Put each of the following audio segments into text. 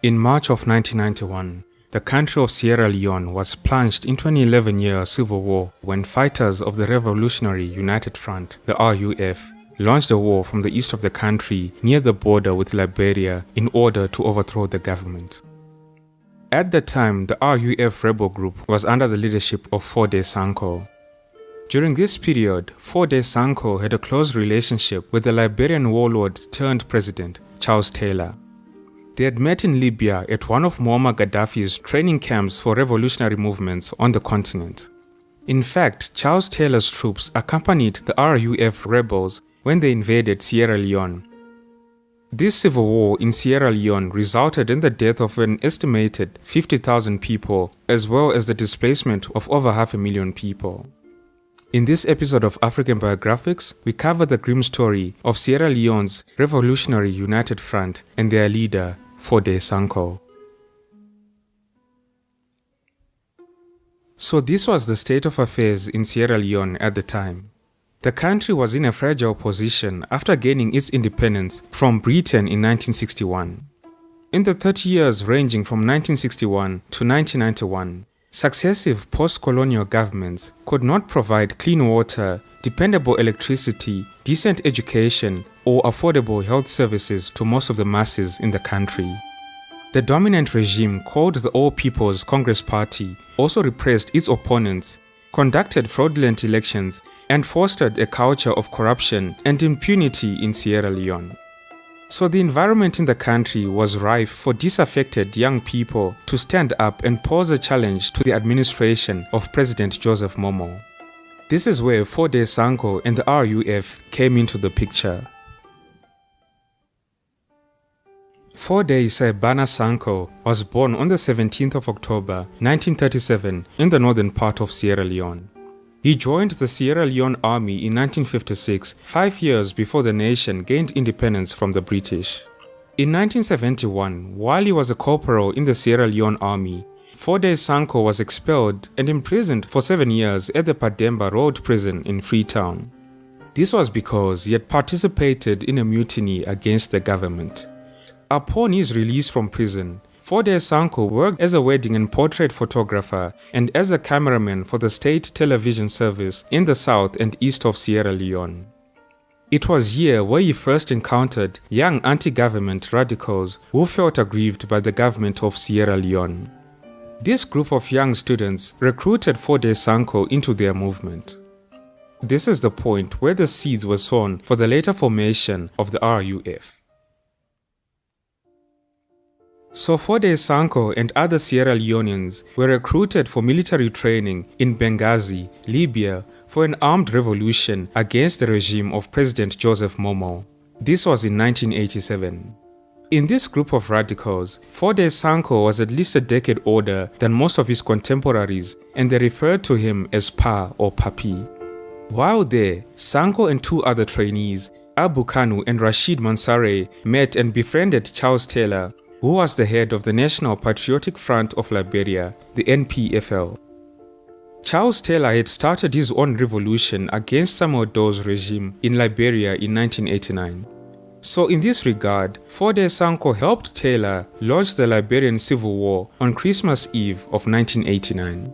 In March of 1991, the country of Sierra Leone was plunged into an 11-year civil war when fighters of the Revolutionary United Front, the RUF, launched a war from the east of the country near the border with Liberia in order to overthrow the government. At the time, the RUF rebel group was under the leadership of Foday Sankoh. During this period, Foday Sankoh had a close relationship with the Liberian warlord turned president, Charles Taylor. They had met in Libya at one of Moammar Gaddafi's training camps for revolutionary movements on the continent. In fact, Charles Taylor's troops accompanied the RUF rebels when they invaded Sierra Leone. This civil war in Sierra Leone resulted in the death of an estimated 50,000 people, as well as the displacement of over 500,000 people. In this episode of African Biographics, we cover the grim story of Sierra Leone's Revolutionary United Front and their leader, Foday Sankoh. So this was the state of affairs in Sierra Leone at the time. The country was in a fragile position after gaining its independence from Britain in 1961. In the 30 years ranging from 1961 to 1991, successive post-colonial governments could not provide clean water, dependable electricity, decent education, or affordable health services to most of the masses in the country. The dominant regime, called the All People's Congress Party, also repressed its opponents, conducted fraudulent elections, and fostered a culture of corruption and impunity in Sierra Leone. So the environment in the country was rife for disaffected young people to stand up and pose a challenge to the administration of President Joseph Momo. This is where Foday Sankoh and the RUF came into the picture. Foday Sankoh was born on the 17th of October 1937 in the northern part of Sierra Leone. He joined the Sierra Leone Army in 1956, 5 years before the nation gained independence from the British. In 1971, while he was a corporal in the Sierra Leone Army, Foday Sankoh was expelled and imprisoned for 7 years at the Pademba Road prison in Freetown. This was because he had participated in a mutiny against the government. Upon his release from prison, Foday Sankoh worked as a wedding and portrait photographer and as a cameraman for the state television service in the south and east of Sierra Leone. It was here where he first encountered young anti-government radicals who felt aggrieved by the government of Sierra Leone. This group of young students recruited Foday Sankoh into their movement. This is the point where the seeds were sown for the later formation of the RUF. So Foday Sankoh and other Sierra Leoneans were recruited for military training in Benghazi, Libya, for an armed revolution against the regime of President Joseph Momo. This was in 1987. In this group of radicals, Foday Sankoh was at least a decade older than most of his contemporaries, and they referred to him as Pa or Papi. While there, Sankoh and two other trainees, Abu Kanu and Rashid Mansouri, met and befriended Charles Taylor, who was the head of the National Patriotic Front of Liberia, the NPFL. Charles Taylor had started his own revolution against Samuel Doe's regime in Liberia in 1989. So in this regard, Foday Sankoh helped Taylor launch the Liberian Civil War on Christmas Eve of 1989.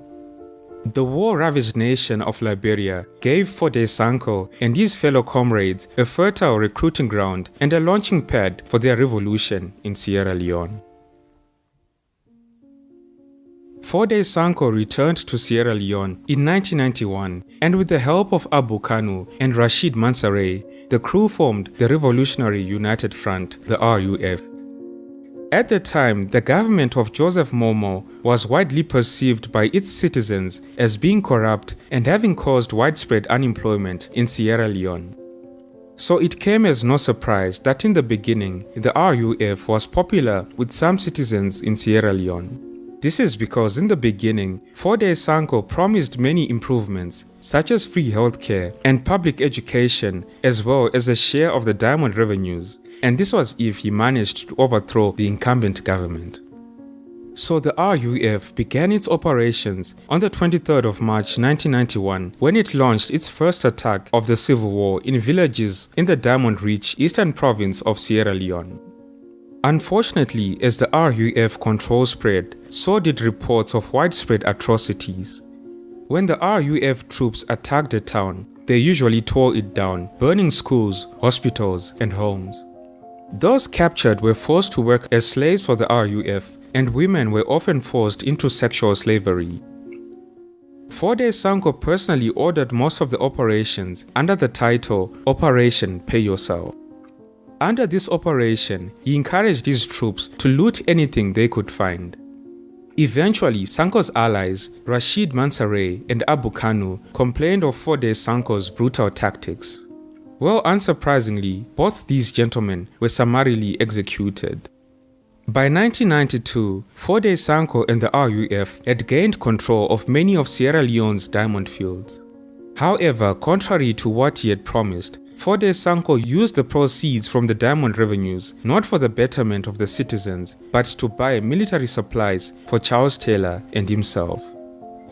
The war-ravaged nation of Liberia gave Foday Sankoh and his fellow comrades a fertile recruiting ground and a launching pad for their revolution in Sierra Leone. Foday Sankoh returned to Sierra Leone in 1991, and with the help of Abu Kanu and Rashid Mansouri, the crew formed the Revolutionary United Front, the RUF. At the time, the government of Joseph Momo was widely perceived by its citizens as being corrupt and having caused widespread unemployment in Sierra Leone. So it came as no surprise that in the beginning, the RUF was popular with some citizens in Sierra Leone. This is because in the beginning, Foday Sankoh promised many improvements, such as free healthcare and public education, as well as a share of the diamond revenues. And this was if he managed to overthrow the incumbent government. So the RUF began its operations on the 23rd of March 1991 when it launched its first attack of the civil war in villages in the diamond-rich eastern province of Sierra Leone. Unfortunately, as the RUF control spread, so did reports of widespread atrocities. When the RUF troops attacked a town, they usually tore it down, burning schools, hospitals, and homes. Those captured were forced to work as slaves for the RUF, and women were often forced into sexual slavery. Foday Sankoh personally ordered most of the operations under the title Operation Pay Yourself. Under this operation, he encouraged his troops to loot anything they could find. Eventually, Sankoh's allies, Rashid Mansaray and Abu Kanu, complained of Foday Sankoh's brutal tactics. Well, unsurprisingly, both these gentlemen were summarily executed. By 1992, Foday Sankoh and the RUF had gained control of many of Sierra Leone's diamond fields. However, contrary to what he had promised, Foday Sankoh used the proceeds from the diamond revenues not for the betterment of the citizens, but to buy military supplies for Charles Taylor and himself.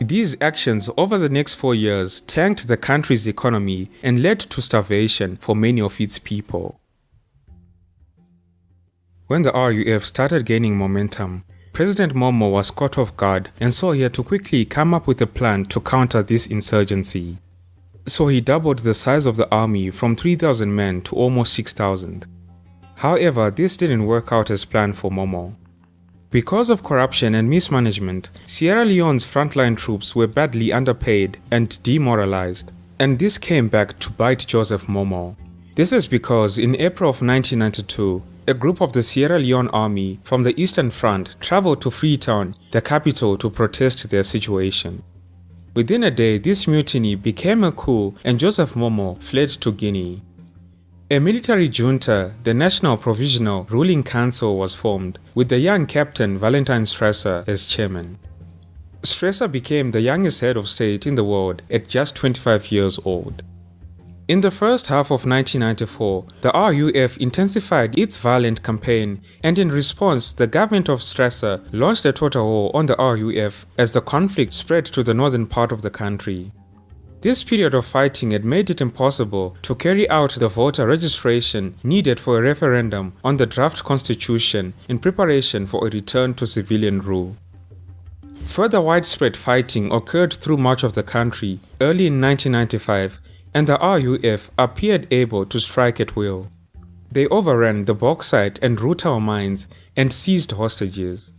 These actions over the next 4 years tanked the country's economy and led to starvation for many of its people. When the RUF started gaining momentum, President Moammar was caught off guard, and so he had to quickly come up with a plan to counter this insurgency. So he doubled the size of the army from 3,000 men to almost 6,000. However, this didn't work out as planned for Moammar. Because of corruption and mismanagement, Sierra Leone's frontline troops were badly underpaid and demoralized, and this came back to bite Joseph Moammar. This is because in April of 1992, a group of the Sierra Leone army from the Eastern Front traveled to Freetown, the capital, to protest their situation. Within a day, this mutiny became a coup and Joseph Moammar fled to Guinea. A military junta, the National Provisional Ruling Council, was formed, with the young Captain Valentine Stresser as chairman. Stresser became the youngest head of state in the world at just 25 years old. In the first half of 1994, the RUF intensified its violent campaign, and in response, the government of Stresser launched a total war on the RUF as the conflict spread to the northern part of the country. This period of fighting had made it impossible to carry out the voter registration needed for a referendum on the draft constitution in preparation for a return to civilian rule. Further widespread fighting occurred through much of the country early in 1995, and the RUF appeared able to strike at will. They overran the bauxite and rutile mines and seized hostages.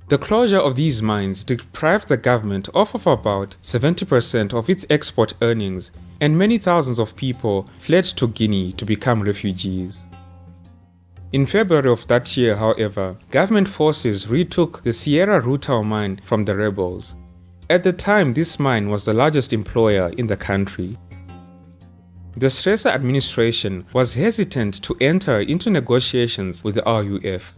The closure of these mines deprived the government of about 70% of its export earnings, and many thousands of people fled to Guinea to become refugees. In February of that year, however, government forces retook the Sierra rutile mine from the rebels. At the time, this mine was the largest employer in the country. The Stresser administration was hesitant to enter into negotiations with the RUF.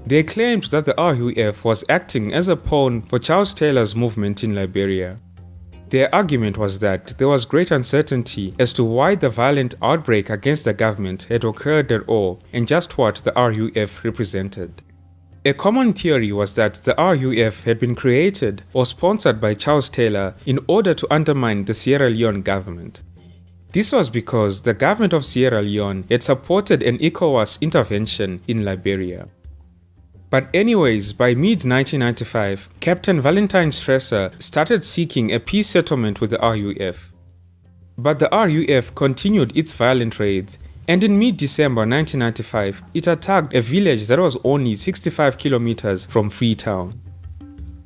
They claimed that the RUF was acting as a pawn for Charles Taylor's movement in Liberia. Their argument was that there was great uncertainty as to why the violent outbreak against the government had occurred at all and just what the RUF represented. A common theory was that the RUF had been created or sponsored by Charles Taylor in order to undermine the Sierra Leone government. This was because the government of Sierra Leone had supported an ECOWAS intervention in Liberia. But anyways, by mid-1995, Captain Valentine Stresser started seeking a peace settlement with the RUF. But the RUF continued its violent raids, and in mid-December 1995, it attacked a village that was only 65 kilometers from Freetown.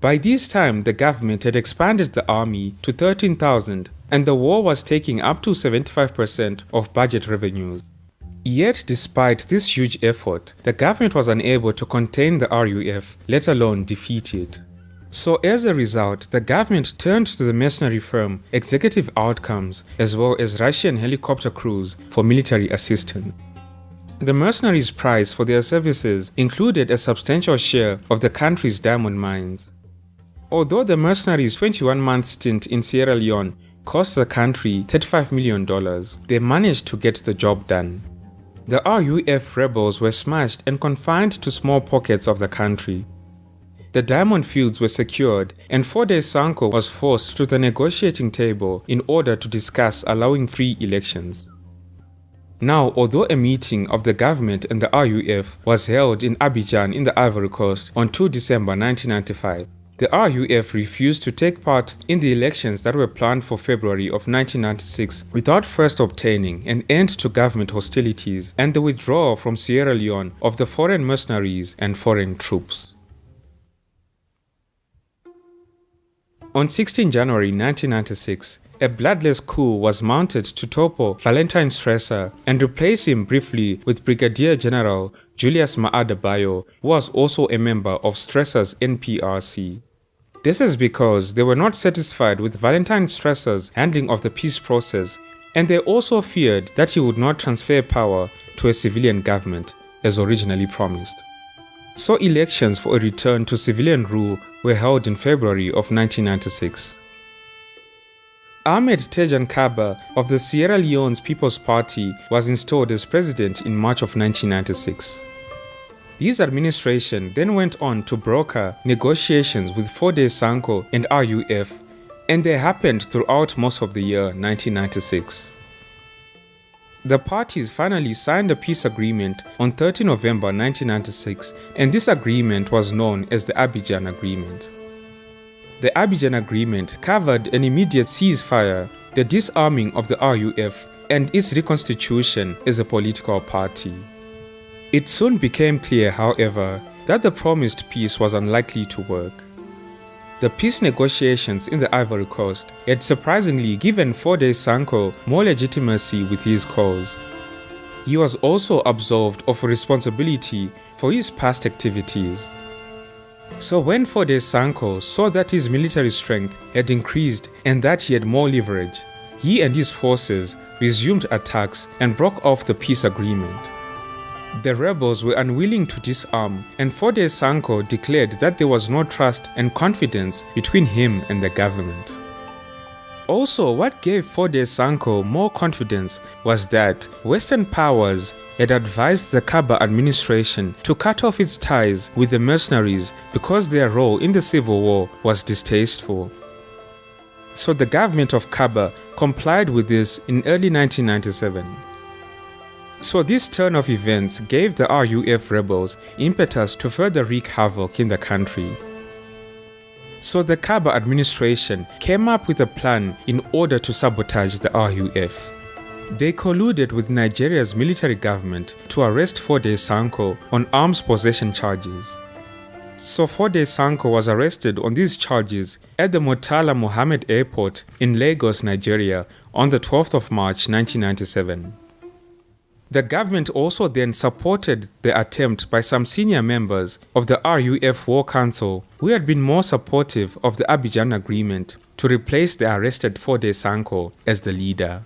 By this time, the government had expanded the army to 13,000, and the war was taking up to 75% of budget revenues. Yet, despite this huge effort, the government was unable to contain the RUF, let alone defeat it. So as a result, the government turned to the mercenary firm Executive Outcomes as well as Russian helicopter crews for military assistance. The mercenaries' price for their services included a substantial share of the country's diamond mines. Although the mercenaries' 21-month stint in Sierra Leone cost the country $35 million, they managed to get the job done. The RUF rebels were smashed and confined to small pockets of the country. The diamond fields were secured, and Foday Sankoh was forced to the negotiating table in order to discuss allowing free elections. Now, although a meeting of the government and the RUF was held in Abidjan in the Ivory Coast on 2 December 1995, the RUF refused to take part in the elections that were planned for February of 1996 without first obtaining an end to government hostilities and the withdrawal from Sierra Leone of the foreign mercenaries and foreign troops. On 16 January 1996, a bloodless coup was mounted to topple Valentine Stresser and replace him briefly with Brigadier General Julius Maada Bio, who was also a member of Stresser's NPRC. This is because they were not satisfied with Valentine Stresser's handling of the peace process, and they also feared that he would not transfer power to a civilian government, as originally promised. So elections for a return to civilian rule were held in February of 1996. Ahmed Tejan Kaba of the Sierra Leone's People's Party was installed as president in March of 1996. His administration then went on to broker negotiations with Foday Sankoh and RUF, and they happened throughout most of the year 1996. The parties finally signed a peace agreement on 30 November 1996, and this agreement was known as the Abidjan Agreement. The Abidjan Agreement covered an immediate ceasefire, the disarming of the RUF, and its reconstitution as a political party. It soon became clear, however, that the promised peace was unlikely to work. The peace negotiations in the Ivory Coast had surprisingly given Foday Sankoh more legitimacy with his cause. He was also absolved of responsibility for his past activities. So when Foday Sankoh saw that his military strength had increased and that he had more leverage, he and his forces resumed attacks and broke off the peace agreement. The rebels were unwilling to disarm, and Foday Sankoh declared that there was no trust and confidence between him and the government. Also, what gave Foday Sankoh more confidence was that Western powers had advised the Kaba administration to cut off its ties with the mercenaries because their role in the civil war was distasteful. So the government of Kaba complied with this in early 1997. So this turn of events gave the RUF rebels impetus to further wreak havoc in the country. So the Kaba administration came up with a plan in order to sabotage the RUF. They colluded with Nigeria's military government to arrest Foday Sankoh on arms possession charges. So Foday Sankoh was arrested on these charges at the Murtala Mohammed Airport in Lagos, Nigeria on the 12th of March 1997. The government also then supported the attempt by some senior members of the RUF War Council who had been more supportive of the Abidjan Agreement to replace the arrested Foday Sankoh as the leader.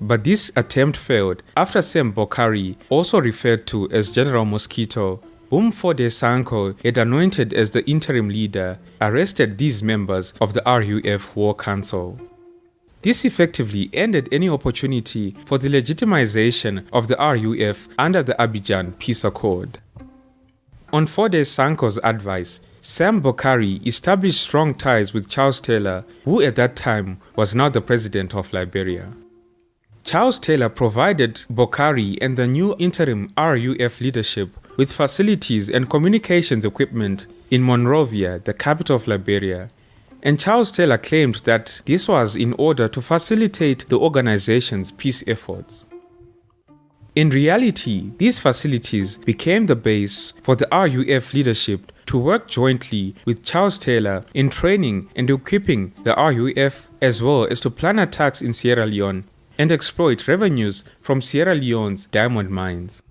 But this attempt failed after Sam Bokari, also referred to as General Mosquito, whom Foday Sankoh had anointed as the interim leader, arrested these members of the RUF War Council. This effectively ended any opportunity for the legitimization of the RUF under the Abidjan Peace Accord. On Foday Sankoh's advice, Sam Bokari established strong ties with Charles Taylor, who at that time was now the president of Liberia. Charles Taylor provided Bokari and the new interim RUF leadership with facilities and communications equipment in Monrovia, the capital of Liberia, and Charles Taylor claimed that this was in order to facilitate the organization's peace efforts. In reality, these facilities became the base for the RUF leadership to work jointly with Charles Taylor in training and equipping the RUF, as well as to plan attacks in Sierra Leone and exploit revenues from Sierra Leone's diamond mines.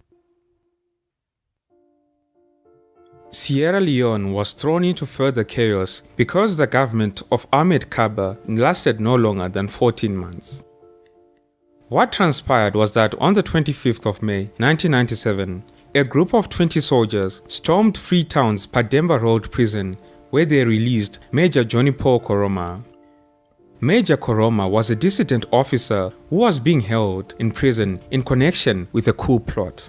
Sierra Leone was thrown into further chaos because the government of Ahmed Kaba lasted no longer than 14 months. What transpired was that on the 25th of May 1997, a group of 20 soldiers stormed Freetown's Pademba Road prison where they released Major Johnny Paul Koroma. Major Koroma was a dissident officer who was being held in prison in connection with a coup plot.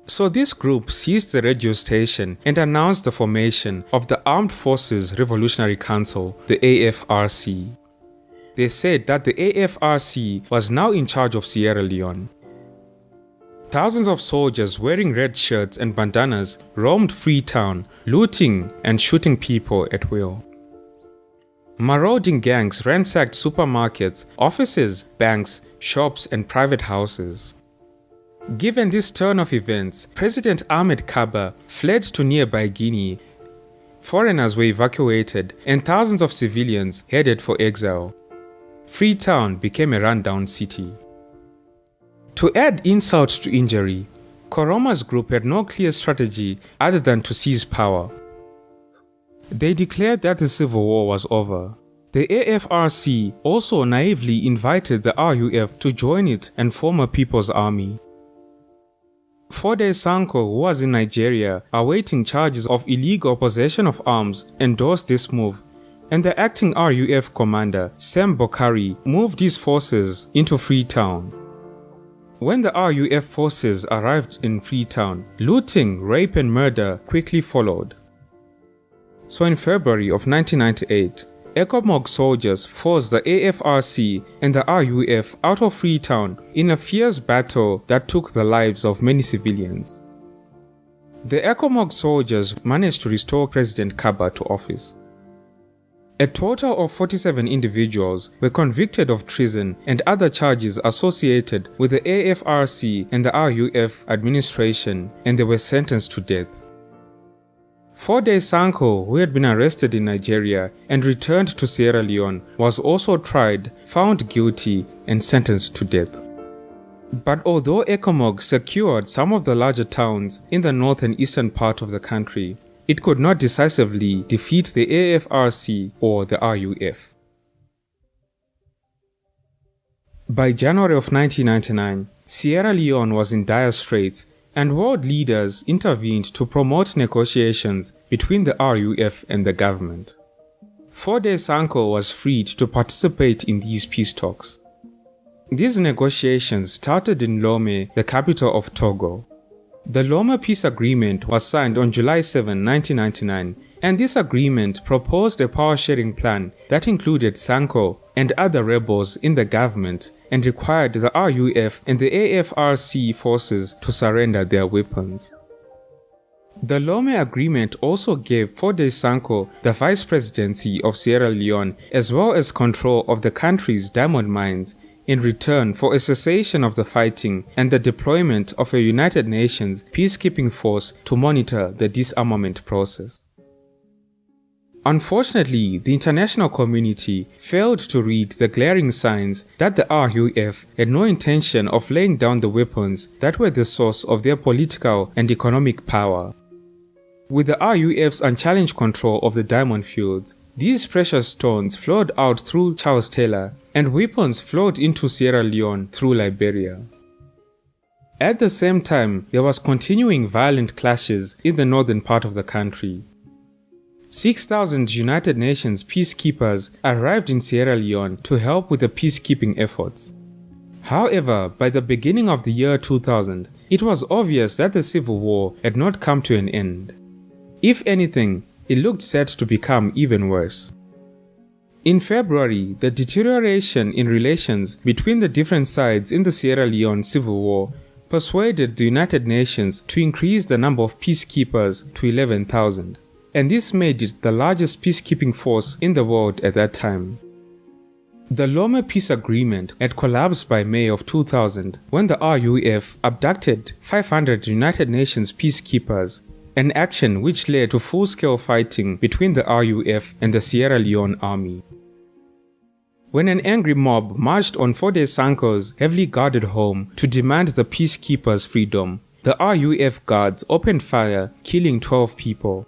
So this group seized the radio station and announced the formation of the Armed Forces Revolutionary Council, the AFRC. they said that the AFRC was now in charge of Sierra Leone. Thousands of soldiers wearing red shirts and bandanas roamed Freetown, looting and shooting people at will. Marauding gangs ransacked supermarkets, offices, banks, shops, and private houses. Given this turn of events, President Ahmed Kaba fled to nearby Guinea. Foreigners were evacuated, and thousands of civilians headed for exile. Freetown became a rundown city. To add insult to injury, Koroma's group had no clear strategy other than to seize power. They declared that the civil war was over. The AFRC also naively invited the RUF to join it and form a people's army. Foday Sankoh, who was in Nigeria awaiting charges of illegal possession of arms, endorsed this move, and the acting RUF commander, Sam Bokari, moved his forces into Freetown. When the RUF forces arrived in Freetown, looting, rape and murder quickly followed. So in February of 1998, ECOMOG soldiers forced the AFRC and the RUF out of Freetown in a fierce battle that took the lives of many civilians. The ECOMOG soldiers managed to restore President Kaba to office. A total of 47 individuals were convicted of treason and other charges associated with the AFRC and the RUF administration, and they were sentenced to death. Foday Sankoh, who had been arrested in Nigeria and returned to Sierra Leone, was also tried, found guilty, and sentenced to death. But although ECOMOG secured some of the larger towns in the north and eastern part of the country, it could not decisively defeat the AFRC or the RUF. By January of 1999, Sierra Leone was in dire straits, and world leaders intervened to promote negotiations between the RUF and the government. Foday Sankoh was freed to participate in these peace talks. These negotiations started in Lomé, the capital of Togo. The Lomé Peace Agreement was signed on July 7, 1999, and this agreement proposed a power-sharing plan that included Sankoh and other rebels in the government and required the RUF and the AFRC forces to surrender their weapons. The Lomé Agreement also gave Foday Sankoh the vice presidency of Sierra Leone as well as control of the country's diamond mines in return for a cessation of the fighting and the deployment of a United Nations peacekeeping force to monitor the disarmament process. Unfortunately, the international community failed to read the glaring signs that the RUF had no intention of laying down the weapons that were the source of their political and economic power. With the RUF's unchallenged control of the diamond fields, these precious stones flowed out through Charles Taylor, and weapons flowed into Sierra Leone through Liberia. At the same time, there was continuing violent clashes in the northern part of the country. 6,000 United Nations peacekeepers arrived in Sierra Leone to help with the peacekeeping efforts. However, by the beginning of the year 2000, it was obvious that the civil war had not come to an end. If anything, it looked set to become even worse. In February, the deterioration in relations between the different sides in the Sierra Leone civil war persuaded the United Nations to increase the number of peacekeepers to 11,000. And this made it the largest peacekeeping force in the world at that time. The Lomé Peace Agreement had collapsed by May of 2000 when the RUF abducted 500 United Nations peacekeepers, an action which led to full-scale fighting between the RUF and the Sierra Leone army. When an angry mob marched on Foday Sankoh's heavily guarded home to demand the peacekeepers' freedom, the RUF guards opened fire, killing 12 people.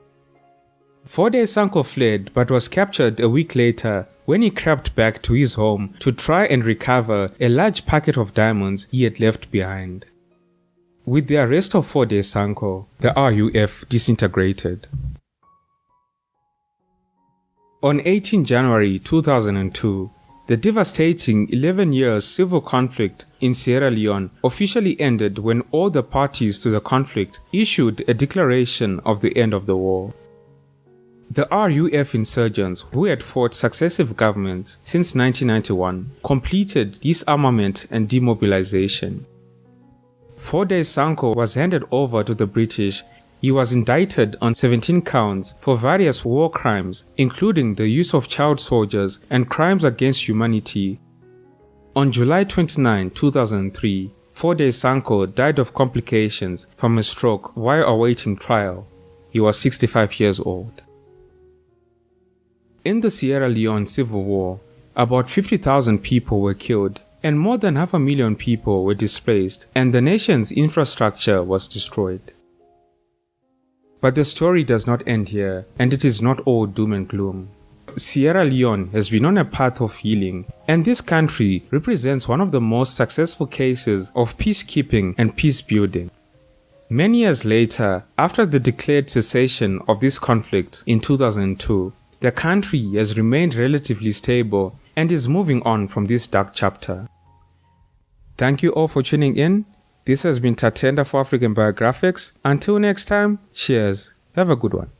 Foday Sankoh fled but was captured a week later when he crept back to his home to try and recover a large packet of diamonds he had left behind. With the arrest of Foday Sankoh, the RUF disintegrated. On 18 January 2002, the devastating 11-year civil conflict in Sierra Leone officially ended when all the parties to the conflict issued a declaration of the end of the war. The RUF insurgents, who had fought successive governments since 1991, completed disarmament and demobilization. Foday Sankoh was handed over to the British. He was indicted on 17 counts for various war crimes, including the use of child soldiers and crimes against humanity. On July 29, 2003, Foday Sankoh died of complications from a stroke while awaiting trial. He was 65 years old. In the Sierra Leone Civil War, about 50,000 people were killed, and more than 500,000 people were displaced, and the nation's infrastructure was destroyed. But the story does not end here, and it is not all doom and gloom. Sierra Leone has been on a path of healing, and this country represents one of the most successful cases of peacekeeping and peace building. Many years later, after the declared cessation of this conflict in 2002, the country has remained relatively stable and is moving on from this dark chapter. Thank you all for tuning in. This has been Tatenda for African Biographics. Until next time, cheers. Have a good one.